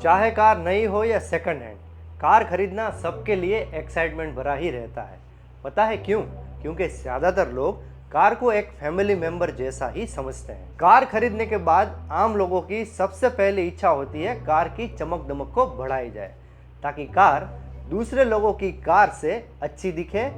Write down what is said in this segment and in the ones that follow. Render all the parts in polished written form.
चाहे कार नई हो या सेकंड हैंड, कार खरीदना सबके लिए एक्साइटमेंट भरा ही रहता है। पता है क्यों? क्योंकि ज़्यादातर लोग कार को एक फैमिली मेंबर जैसा ही समझते हैं। कार खरीदने के बाद आम लोगों की सबसे पहली इच्छा होती है कार की चमक दमक को बढ़ाई जाए, ताकि कार दूसरे लोगों की कार से अच्छी दिखे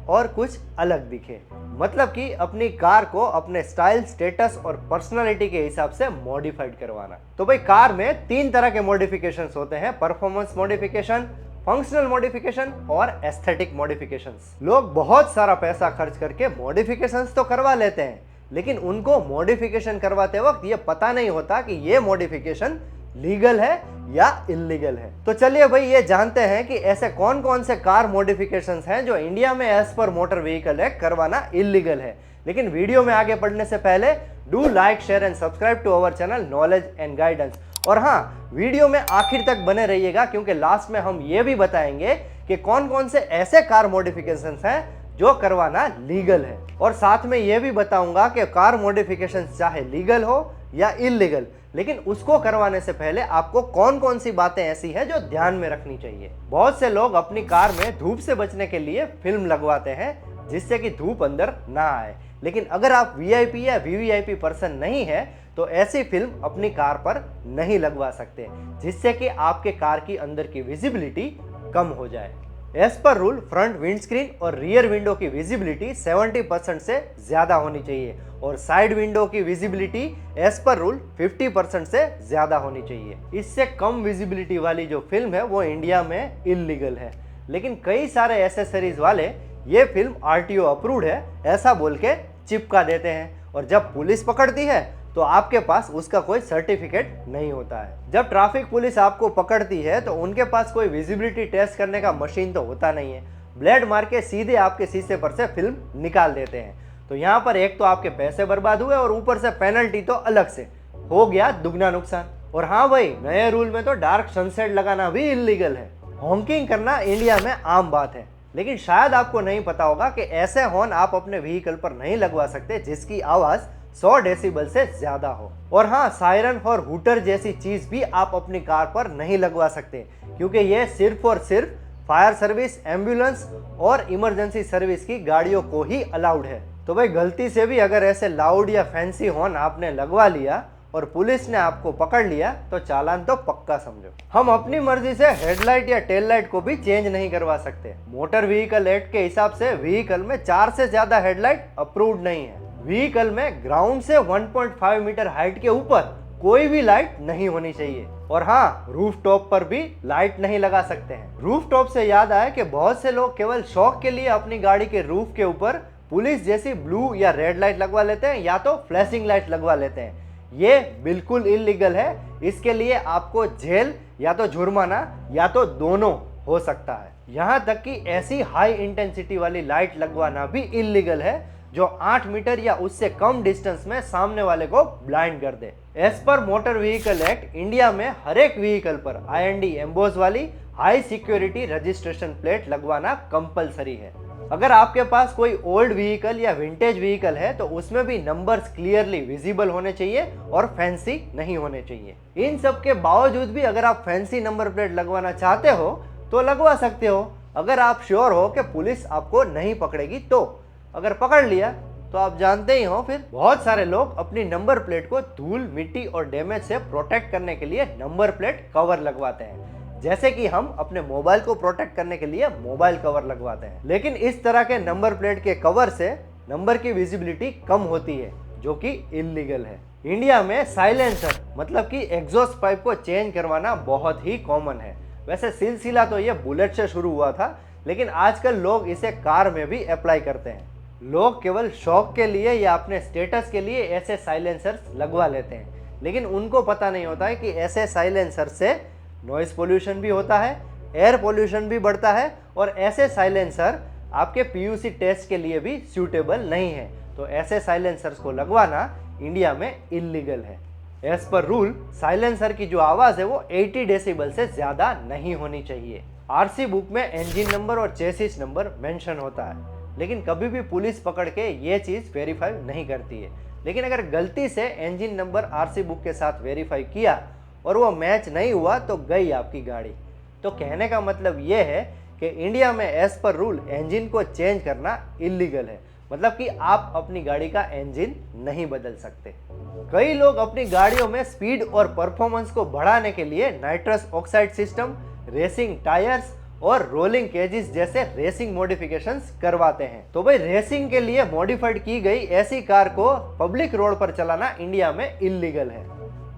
और कुछ अलग दिखे। मतलब कि अपनी कार को अपने स्टाइल, स्टेटस और पर्सनालिटी के हिसाब से मॉडिफाइड करवाना। तो भाई, कार में 3 तरह के मॉडिफिकेशंस होते हैं: परफॉर्मेंस मॉडिफिकेशन, फंक्शनल मॉडिफिकेशन और एस्थेटिक मॉडिफिकेशंस। लोग बहुत सारा पैसा खर्च करके मॉडिफिकेशंस तो करवा लेते हैं, लेकिन उनको मॉडिफिकेशन करवाते वक्त ये पता नहीं होता कि ये मॉडिफिकेशन लीगल है या इलीगल है। तो चलिए भाई, ये जानते हैं कि ऐसे कौन कौन से कार मॉडिफिकेशंस हैं जो इंडिया में एज पर मोटर व्हीकल एक्ट करवाना इलीगल है। लेकिन वीडियो में आगे बढ़ने से पहले do like, share and subscribe to our channel knowledge and guidance. और हाँ, वीडियो में आखिर तक बने रहिएगा, क्योंकि लास्ट में हम ये भी बताएंगे कि कौन कौन से ऐसे कार मॉडिफिकेशंस हैं जो करवाना लीगल है। और साथ में ये भी बताऊंगा कि कार मॉडिफिकेशन चाहे लीगल हो या इलीगल, लेकिन उसको करवाने से पहले आपको कौन कौन सी बातें ऐसी हैं जो ध्यान में रखनी चाहिए। बहुत से लोग अपनी कार में धूप से बचने के लिए फिल्म लगवाते हैं, जिससे कि धूप अंदर ना आए। लेकिन अगर आप वीआईपी या वीवीआईपी पर्सन नहीं है तो ऐसी फिल्म अपनी कार पर नहीं लगवा सकते, जिससे कि आपके कार की अंदर की विजिबिलिटी कम हो जाए। As per rule, front windscreen और रियर विंडो की विजिबिलिटी 70% से ज्यादा होनी चाहिए और साइड विंडो की विजिबिलिटी एज पर रूल 50% से ज्यादा होनी चाहिए। इससे कम विजिबिलिटी वाली जो फिल्म है वो इंडिया में इलीगल है। लेकिन कई सारे एसेसरीज वाले ये फिल्म आरटीओ अप्रूव्ड है ऐसा बोल के चिपका देते हैं, और जब पुलिस पकड़ती है तो आपके पास उसका कोई सर्टिफिकेट नहीं होता है। जब ट्रैफिक पुलिस आपको पकड़ती है तो उनके पास कोई विजिबिलिटी टेस्ट करने का मशीन तो होता नहीं है। ब्लेड मार के सीधे आपके शीशे पर से फिल्म निकाल देते हैं। तो यहाँ पर एक तो आपके पैसे बर्बाद हुए और ऊपर से पेनल्टी तो अलग से, हो गया दुगना नुकसान। और हाँ भाई, नए रूल में तो डार्क सनसेट लगाना भी इलीगल है। हॉकिंग करना इंडिया में आम बात है, लेकिन शायद आपको नहीं पता होगा कि ऐसे हॉर्न आप अपने व्हीकल पर नहीं लगवा सकते जिसकी आवाज 100 डेसिबल से ज्यादा हो। और हाँ, सायरन और हूटर जैसी चीज भी आप अपनी कार पर नहीं लगवा सकते, क्योंकि ये सिर्फ और सिर्फ फायर सर्विस, एम्बुलेंस और इमरजेंसी सर्विस की गाड़ियों को ही अलाउड है। तो भाई, गलती से भी अगर ऐसे लाउड या फैंसी हॉर्न आपने लगवा लिया और पुलिस ने आपको पकड़ लिया तो चालान तो पक्का समझो। हम अपनी मर्जी से हेडलाइट या टेल लाइट को भी चेंज नहीं करवा सकते। मोटर व्हीकल एक्ट के हिसाब से व्हीकल में 4 से ज्यादा हेडलाइट अप्रूव्ड नहीं है। व्हीकल में ग्राउंड से 1.5 मीटर हाइट के ऊपर कोई भी लाइट नहीं होनी चाहिए। और हाँ, रूफ टॉप पर भी लाइट नहीं लगा सकते हैं। रूफ टॉप से याद आया कि बहुत से लोग केवल शौक के लिए अपनी गाड़ी के रूफ के ऊपर पुलिस जैसी ब्लू या रेड लाइट लगवा लेते हैं या तो फ्लैशिंग लाइट लगवा लेते हैं। ये बिल्कुल इलीगल है। इसके लिए आपको जेल या तो जुर्माना या तो दोनों हो सकता है। यहाँ तक कि ऐसी हाई इंटेंसिटी वाली लाइट लगवाना भी इलीगल है जो 8 मीटर या उससे कम डिस्टेंस में सामने वाले को ब्लाइंड कर दे। एज पर मोटर व्हीकल एक्ट, इंडिया में हर एक व्हीकल पर IND एम्बोज वाली हाई सिक्योरिटी रजिस्ट्रेशन प्लेट लगवाना कंपलसरी है। अगर आपके पास कोई ओल्ड व्हीकल या विंटेज व्हीकल है तो उसमें भी नंबर्स क्लियरली विजिबल होने चाहिए और फैंसी नहीं होने चाहिए। इन सब के बावजूद भी अगर आप फैंसी नंबर प्लेट लगवाना चाहते हो तो लगवा सकते हो, अगर आप श्योर हो कि पुलिस आपको नहीं पकड़ेगी। तो अगर पकड़ लिया तो आप जानते ही हो फिर। बहुत सारे लोग अपनी नंबर प्लेट को धूल, मिट्टी और डैमेज से प्रोटेक्ट करने के लिए नंबर प्लेट कवर लगवाते हैं, जैसे कि हम अपने मोबाइल को प्रोटेक्ट करने के लिए मोबाइल कवर लगवाते हैं। लेकिन इस तरह के नंबर प्लेट के कवर से नंबर की विजिबिलिटी कम होती है, जो कि इलीगल है। इंडिया में साइलेंसर मतलब कि एग्जॉस्ट पाइप को चेंज करवाना बहुत ही कॉमन है। वैसे सिलसिला तो ये बुलेट से शुरू हुआ था, लेकिन आजकल लोग इसे कार में भी अप्लाई करते हैं। लोग केवल शौक के लिए या अपने स्टेटस के लिए ऐसे साइलेंसर्स लगवा लेते हैं, लेकिन उनको पता नहीं होता है कि ऐसे साइलेंसर से नॉइस पोल्यूशन भी होता है, एयर पोल्यूशन भी बढ़ता है, और ऐसे साइलेंसर आपके PUC टेस्ट के लिए भी सूटेबल नहीं है। तो ऐसे साइलेंसर्स को लगवाना इंडिया में इलीगल है। एज पर रूल, साइलेंसर की जो आवाज़ है वो 80 डेसिबल से ज़्यादा नहीं होनी चाहिए। RC बुक में इंजन नंबर और चेसिस नंबर मेंशन होता है, लेकिन कभी भी पुलिस पकड़ के ये चीज़ वेरीफाई नहीं करती है। लेकिन अगर गलती से इंजन नंबर RC बुक के साथ वेरीफाई किया और वो मैच नहीं हुआ तो गई आपकी गाड़ी। तो कहने का मतलब ये है कि इंडिया में एज पर रूल इंजन को चेंज करना इलीगल है, मतलब कि आप अपनी गाड़ी का इंजन नहीं बदल सकते। कई लोग अपनी गाड़ियों में स्पीड और परफॉर्मेंस को बढ़ाने के लिए nitrous oxide system, racing tyres और रोलिंग केजेस जैसे रेसिंग मॉडिफिकेशंस करवाते हैं। तो भाई रेसिंग के लिए मॉडिफाइड की गई ऐसी कार को पब्लिक रोड पर चलाना इंडिया में इलीगल है।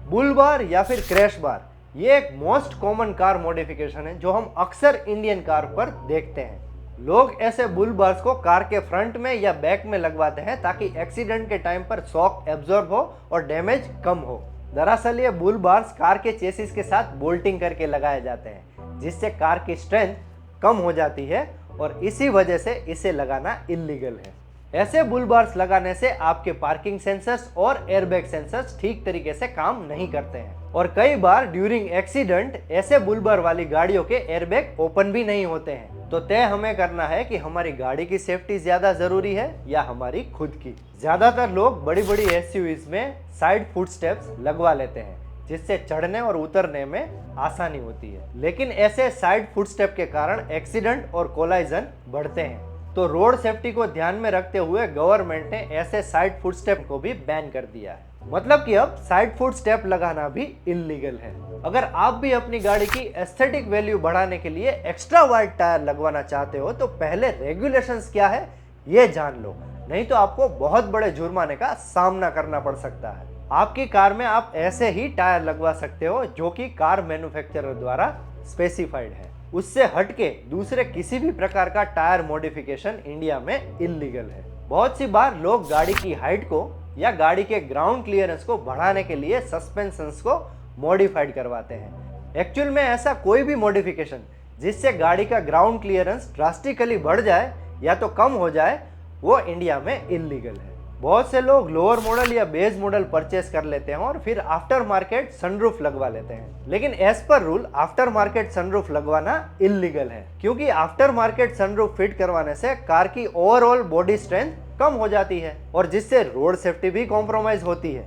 बुल बार या फिर क्रैश बार, ये एक मोस्ट कॉमन कार मॉडिफिकेशन है जो हम अक्सर इंडियन कार पर देखते हैं। लोग ऐसे बुल बार्स को कार के फ्रंट में या बैक में लगवाते हैं ताकि एक्सीडेंट के टाइम पर शॉक एब्जॉर्ब हो और डैमेज कम हो। दरअसल ये बुल बार्स कार के चेसिस के साथ बोल्टिंग करके लगाए जाते हैं, जिससे कार की स्ट्रेंथ कम हो जाती है और इसी वजह से इसे लगाना इलीगल है। ऐसे बुल बार्स लगाने से आपके पार्किंग सेंसर्स और एयरबैग सेंसर्स ठीक तरीके से काम नहीं करते हैं और कई बार ड्यूरिंग एक्सीडेंट ऐसे बुल बार वाली गाड़ियों के एयरबैग ओपन भी नहीं होते हैं। तो तय हमें करना है कि हमारी गाड़ी की सेफ्टी ज्यादा जरूरी है या हमारी खुद की। ज्यादातर लोग बड़ी बड़ी एसयूवीज में साइड फुट स्टेप्स लगवा लेते हैं, जिससे चढ़ने और उतरने में आसानी होती है, लेकिन ऐसे साइड फुट स्टेप के कारण एक्सीडेंट और कोलाइजन बढ़ते हैं। तो रोड सेफ्टी को ध्यान में रखते हुए गवर्नमेंट ने ऐसे साइड फुट स्टेप को भी बैन कर दिया है, मतलब कि अब साइड फुट स्टेप लगाना भी इलीगल है। अगर आप भी अपनी गाड़ी की एस्थेटिक वैल्यू बढ़ाने के लिए एक्स्ट्रा वाइड टायर लगवाना चाहते हो तो पहले रेगुलेशंस क्या है ये जान लो, नहीं तो आपको बहुत बड़े जुर्माने का सामना करना पड़ सकता है। आपकी कार में आप ऐसे ही टायर लगवा सकते हो जो कि कार मैन्युफैक्चरर द्वारा स्पेसिफाइड है। उससे हटके दूसरे किसी भी प्रकार का टायर मॉडिफिकेशन इंडिया में इलीगल है। बहुत सी बार लोग गाड़ी की हाइट को या गाड़ी के ग्राउंड क्लियरेंस को बढ़ाने के लिए सस्पेंशंस को मॉडिफाइड करवाते हैं। एक्चुअल में ऐसा कोई भी मॉडिफिकेशन जिससे गाड़ी का ग्राउंड क्लियरेंस ड्रास्टिकली बढ़ जाए या तो कम हो जाए, वो इंडिया में इलीगल है। बहुत से लोग लोअर मॉडल या बेस मॉडल परचेस कर लेते हैं और फिर आफ्टर मार्केट सनरूफ लगवा लेते हैं, लेकिन as per rule after market sunroof लगवाना इलीगल है, क्योंकि आफ्टर मार्केट सनरूफ फिट करवाने से कार की ओवरऑल बॉडी स्ट्रेंथ कम हो जाती है और जिससे रोड सेफ्टी भी कॉम्प्रोमाइज होती है।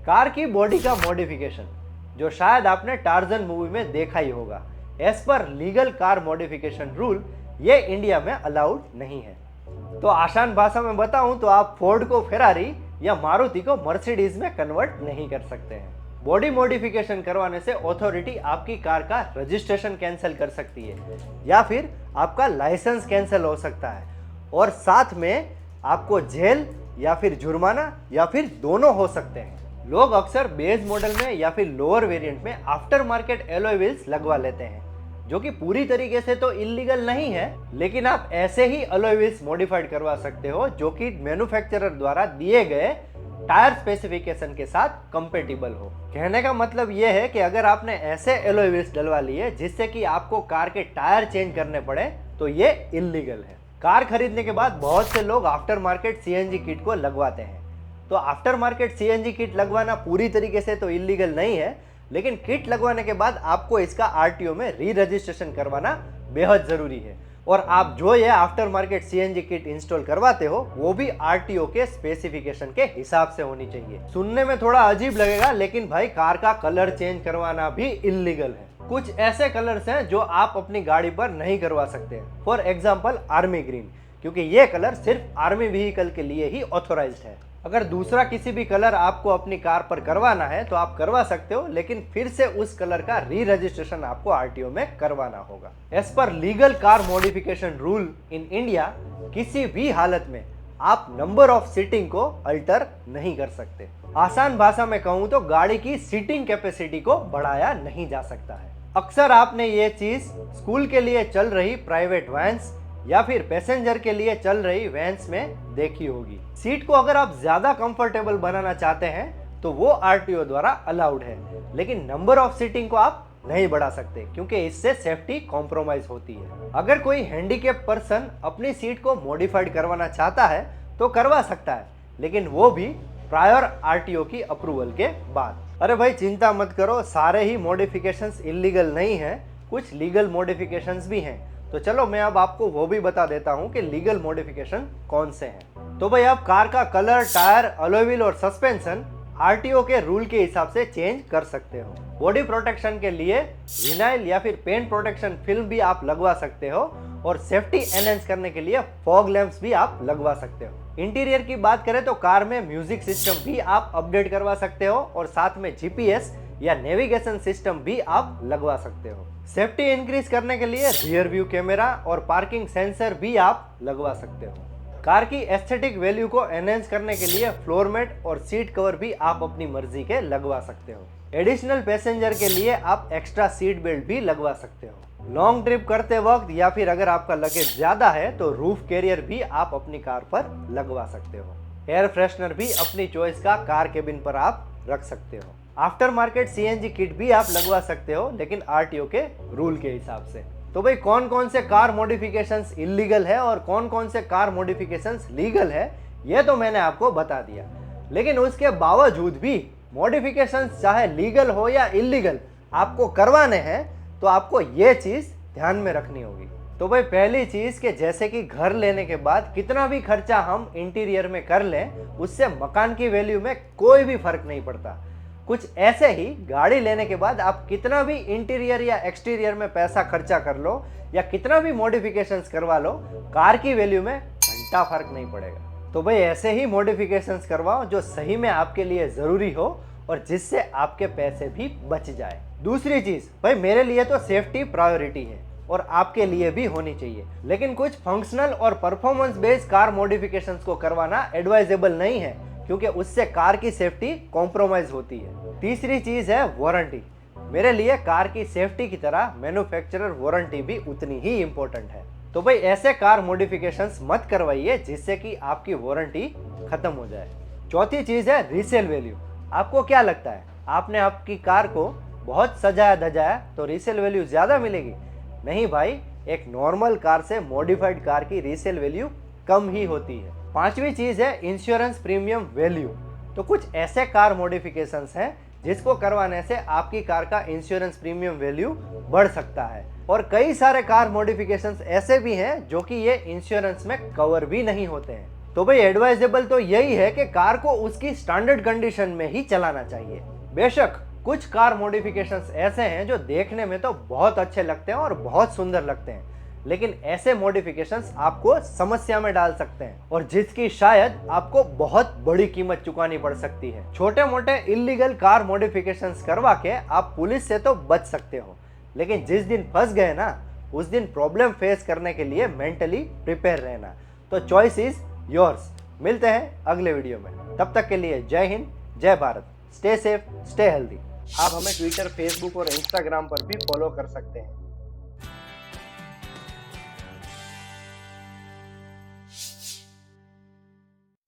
कार की बॉडी का मॉडिफिकेशन, जो शायद आपने टार्जन मूवी में देखा ही होगा, as per legal car modification rule ये इंडिया में अलाउड नहीं है। तो आसान भाषा में बताऊं तो आप फोर्ड को फेरारी या मारुति को मर्सिडीज में कन्वर्ट नहीं कर सकते हैं। बॉडी मॉडिफिकेशन करवाने से अथॉरिटी आपकी कार का रजिस्ट्रेशन कैंसिल कर सकती है या फिर आपका लाइसेंस कैंसिल हो सकता है और साथ में आपको जेल या फिर जुर्माना या फिर दोनों हो सकते हैं। लोग अक्सर बेस मॉडल में या फिर लोअर वेरिएंट में आफ्टर मार्केट एलॉय व्हील्स लगवा लेते हैं, जो कि पूरी तरीके से तो इलीगल नहीं है, लेकिन आप ऐसे ही अलॉय व्हील्स मॉडिफाइड करवा सकते हो जो कि मैन्युफैक्चरर द्वारा दिए गए टायर स्पेसिफिकेशन के साथ कंपेटिबल हो। कहने का मतलब यह है कि अगर आपने ऐसे अलॉय व्हील्स डलवा लिए जिससे कि आपको कार के टायर चेंज करने पड़े तो ये इलीगल है। कार खरीदने के बाद बहुत से लोग आफ्टर मार्केट सीएनजी किट को लगवाते हैं। तो आफ्टर मार्केट सीएनजी किट लगवाना पूरी तरीके से तो इलीगल नहीं है, लेकिन किट लगवाने के बाद आपको इसका आरटीओ में री रजिस्ट्रेशन करवाना बेहद जरूरी है और आप जो ये after market CNG kit install करवाते हो वो भी आरटीओ के स्पेसिफिकेशन के हिसाब से होनी चाहिए। सुनने में थोड़ा अजीब लगेगा, लेकिन भाई कार का कलर चेंज करवाना भी इलीगल है। कुछ ऐसे कलर्स हैं जो आप अपनी गाड़ी पर नहीं करवा सकते, फॉर एग्जाम्पल आर्मी ग्रीन, क्योंकि ये कलर सिर्फ आर्मी व्हीकल के लिए ही ऑथोराइज्ड है। अगर दूसरा किसी भी कलर आपको अपनी कार पर करवाना है तो आप करवा सकते हो, लेकिन फिर से उस कलर का री रजिस्ट्रेशन आपको आरटीओ में करवाना होगा। As per legal car modification rule in India, किसी भी हालत में आप नंबर ऑफ सीटिंग को अल्टर नहीं कर सकते। आसान भाषा में कहूं तो गाड़ी की सीटिंग कैपेसिटी को बढ़ाया नहीं जा सकता है। अक्सर आपने ये चीज स्कूल के लिए चल रही प्राइवेट वैन्स या फिर पैसेंजर के लिए चल रही वैन्स में देखी होगी। सीट को अगर आप ज्यादा कंफर्टेबल बनाना चाहते हैं तो वो आरटीओ द्वारा अलाउड है, लेकिन नंबर ऑफ सीटिंग को आप नहीं बढ़ा सकते क्योंकि इससे सेफ्टी कॉम्प्रोमाइज होती है। अगर कोई हैंडीकैप पर्सन अपनी सीट को मॉडिफाइड करवाना चाहता है तो करवा सकता है, लेकिन वो भी प्रायर आरटीओ की अप्रूवल के बाद। अरे भाई चिंता मत करो, सारे ही मॉडिफिकेशंस इलीगल नहीं हैं, कुछ लीगल मॉडिफिकेशंस भी हैं। तो चलो मैं अब आपको वो भी बता देता हूँ कि लीगल मॉडिफिकेशन कौन से हैं। तो भाई अब कार का कलर, टायर, अलॉय व्हील और सस्पेंशन आरटीओ के रूल के हिसाब से चेंज कर सकते हो। बॉडी प्रोटेक्शन के लिए विनाइल या फिर पेंट प्रोटेक्शन फिल्म भी आप लगवा सकते हो और सेफ्टी एनहेंस करने के लिए फॉग लैंप्स भी आप लगवा सकते हो। इंटीरियर की बात करें तो कार में म्यूजिक सिस्टम भी आप अपडेट करवा सकते हो और साथ में जीपीएस या नेविगेशन सिस्टम भी आप लगवा सकते हो। सेफ्टी इंक्रीज करने के लिए रियर व्यू कैमरा और पार्किंग सेंसर भी आप लगवा सकते हो। कार की एस्थेटिक वैल्यू को एनहेंस करने के लिए फ्लोर मैट और सीट कवर भी आप अपनी मर्जी के लगवा सकते हो। एडिशनल पैसेंजर के लिए आप एक्स्ट्रा सीट बेल्ट भी लगवा सकते हो। लॉन्ग ट्रिप करते वक्त या फिर अगर आपका लगेज ज्यादा है तो रूफ कैरियर भी आप अपनी कार पर लगवा सकते हो। एयर फ्रेशनर भी अपनी चॉइस का कार केबिन पर आप रख सकते हो। आफ्टर मार्केट सीएनजी किट भी आप लगवा सकते हो, लेकिन आरटीओ के रूल के हिसाब से। तो भाई कौन कौन से कार मॉडिफिकेशंस इलीगल है और कौन कौन से कार मॉडिफिकेशंस लीगल है, ये तो मैंने आपको बता दिया। लेकिन उसके बावजूद भी मॉडिफिकेशंस चाहे लीगल हो या इलीगल आपको करवाने हैं तो आपको ये चीज ध्यान में रखनी होगी। तो भाई पहली चीज कि जैसे कि घर लेने के बाद कितना भी खर्चा हम इंटीरियर में कर लें, उससे मकान की वैल्यू में कोई भी फर्क नहीं पड़ता। कुछ ऐसे ही गाड़ी लेने के बाद आप कितना भी इंटीरियर या एक्सटीरियर में पैसा खर्चा कर लो या कितना भी मॉडिफिकेशंस करवा लो, कार की वैल्यू में घंटा फर्क नहीं पड़ेगा। तो भाई ऐसे ही मॉडिफिकेशंस करवाओ जो सही में आपके लिए जरूरी हो और जिससे आपके पैसे भी बच जाए। दूसरी चीज भाई, मेरे लिए तो सेफ्टी प्रायोरिटी है और आपके लिए भी होनी चाहिए, लेकिन कुछ फंक्शनल और परफॉर्मेंस बेस्ड कार मॉडिफिकेशंस को करवाना एडवाइजेबल नहीं है, क्योंकि उससे कार की सेफ्टी कॉम्प्रोमाइज होती है। तीसरी चीज है वारंटी। मेरे लिए कार की सेफ्टी की तरह मैन्युफैक्चरर वारंटी भी उतनी ही इंपॉर्टेंट है। तो भाई ऐसे कार मॉडिफिकेशंस मत करवाइए जिससे कि आपकी वारंटी खत्म हो जाए। चौथी चीज है रीसेल वैल्यू। आपको क्या लगता है, आपने आपकी कार को बहुत सजाया धजाया तो रीसेल वैल्यू ज्यादा मिलेगी? नहीं भाई, एक नॉर्मल कार से मॉडिफाइड कार की रीसेल वैल्यू कम ही होती है। पांचवी चीज है इंश्योरेंस प्रीमियम वैल्यू। तो कुछ ऐसे कार मॉडिफिकेशंस हैं जिसको करवाने से आपकी कार का इंश्योरेंस प्रीमियम वैल्यू बढ़ सकता है, और कई सारे कार मॉडिफिकेशंस ऐसे भी हैं जो कि ये इंश्योरेंस में कवर भी नहीं होते हैं। तो भाई एडवाइजेबल तो यही है कि कार को उसकी स्टैंडर्ड कंडीशन में ही चलाना चाहिए। बेशक कुछ कार मॉडिफिकेशंस ऐसे हैं जो देखने में तो बहुत अच्छे लगते हैं और बहुत सुंदर लगते हैं, लेकिन ऐसे मॉडिफिकेशंस आपको समस्या में डाल सकते हैं और जिसकी शायद आपको बहुत बड़ी कीमत चुकानी पड़ सकती है। छोटे मोटे इलीगल कार मॉडिफिकेशंस करवा के आप पुलिस से तो बच सकते हो, लेकिन जिस दिन फंस गए ना, उस दिन प्रॉब्लम फेस करने के लिए मेंटली प्रिपेयर रहना। तो चॉइस इज योर्स। मिलते हैं अगले वीडियो में, तब तक के लिए जय हिंद, जय Bharat. Stay safe, stay healthy. आप हमें ट्विटर, फेसबुक और इंस्टाग्राम पर भी फॉलो कर सकते हैं।